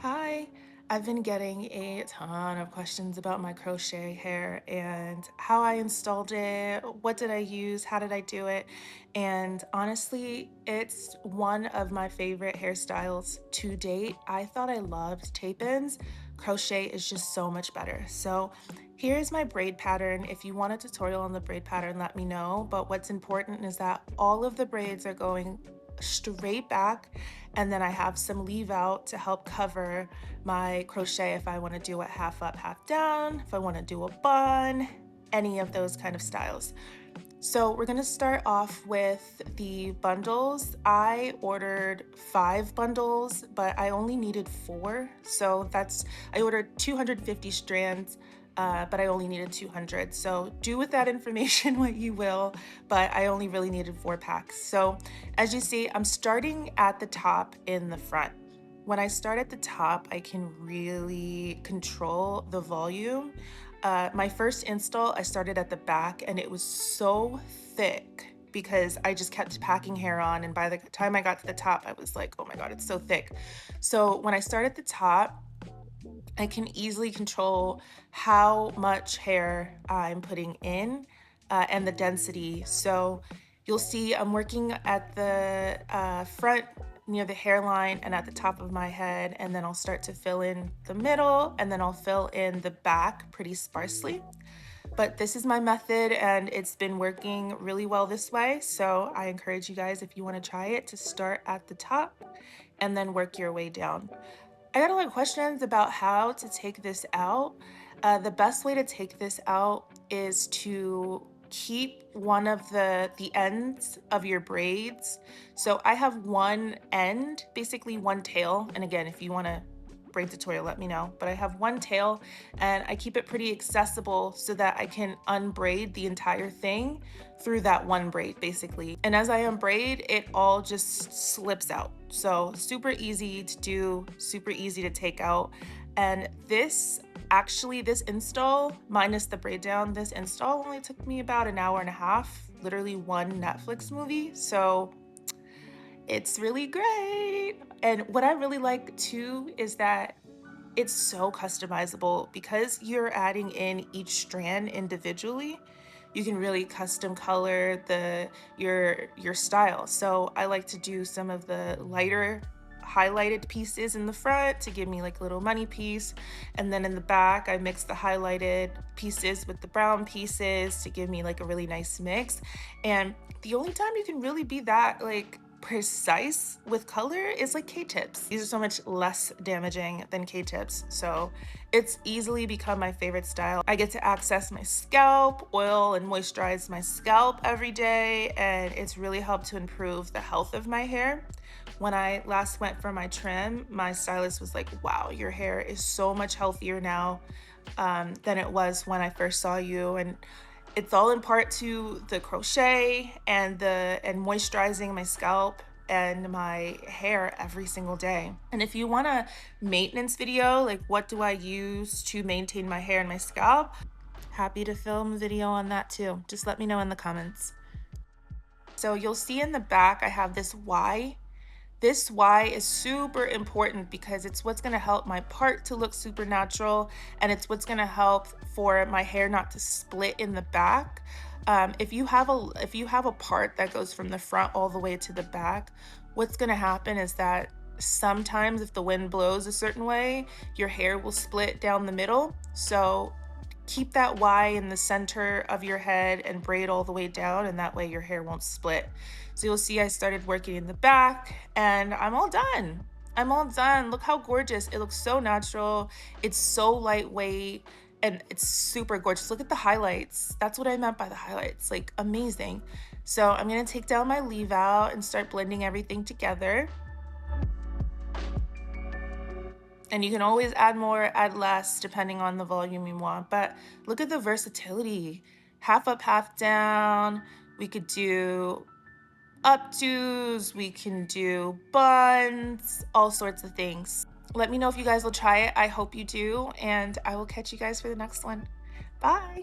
Hi, I've been getting a ton of questions about my crochet hair and how I installed it, what did I use, how did I do it? And honestly, it's one of my favorite hairstyles to date. I thought I loved tape-ins. Crochet is just so much better. So here's my braid pattern. If you want a tutorial on the braid pattern, let me know. But what's important is that all of the braids are going straight back, and then I have some leave out to help cover my crochet if I want to do it half up, half down, if I want to do a bun, any of those kind of styles. So we're going to start off with the bundles. I ordered 5 bundles, but I only needed 4. So I ordered 250 strands, but I only needed 200. So do with that information what you will, but I only really needed 4 packs. So as you see, I'm starting at the top in the front. When I start at the top, I can really control the volume. My first install, I started at the back and it was so thick because I just kept packing hair on. And by the time I got to the top, I was like, oh my God, it's so thick. So when I start at the top, I can easily control how much hair I'm putting in and the density. So you'll see I'm working at the front near the hairline and at the top of my head, and then I'll start to fill in the middle, and then I'll fill in the back pretty sparsely. But this is my method and it's been working really well this way. So I encourage you guys, if you want to try it, to start at the top and then work your way down. I got a lot of questions about how to take this out. The best way to take this out is to keep one of the ends of your braids. So I have one end, basically one tail. And again, if you want to braid tutorial, let me know. But I have one tail and I keep it pretty accessible so that I can unbraid the entire thing through that one braid basically. And as I unbraid, it all just slips out. So super easy to do, super easy to take out. And this install minus the braid down, this install only took me about an hour and a half, literally one Netflix movie. So it's really great. And what I really like too is that it's so customizable because you're adding in each strand individually. You can really custom color your style. So I like to do some of the lighter highlighted pieces in the front to give me like a little money piece, and then in the back I mix the highlighted pieces with the brown pieces to give me like a really nice mix. And the only time you can really be that like precise with color is like K-tips. These are so much less damaging than K-tips, so it's easily become my favorite style. I get to access my scalp, oil and moisturize my scalp every day, and it's really helped to improve the health of my hair. When I last went for my trim, my stylist was like, wow, your hair is so much healthier now than it was when I first saw you. And it's all in part to the crochet and moisturizing my scalp and my hair every single day. And if you want a maintenance video, like what do I use to maintain my hair and my scalp, happy to film a video on that too. Just let me know in the comments. So you'll see in the back, I have this Y. This Y is super important because it's what's gonna help my part to look super natural, and it's what's gonna help for my hair not to split in the back. If you have a part that goes from the front all the way to the back, what's gonna happen is that sometimes if the wind blows a certain way, your hair will split down the middle. So keep that Y in the center of your head and braid all the way down, and that way your hair won't split. So you'll see I started working in the back and I'm all done. I'm all done. Look how gorgeous. It looks so natural. It's so lightweight and it's super gorgeous. Look at the highlights. That's what I meant by the highlights, like amazing. So I'm gonna take down my leave out and start blending everything together. And you can always add more, add less, depending on the volume you want. But look at the versatility. Half up, half down. We could do updos, we can do buns, all sorts of things. Let me know if you guys will try it. I hope you do, and I will catch you guys for the next one. Bye.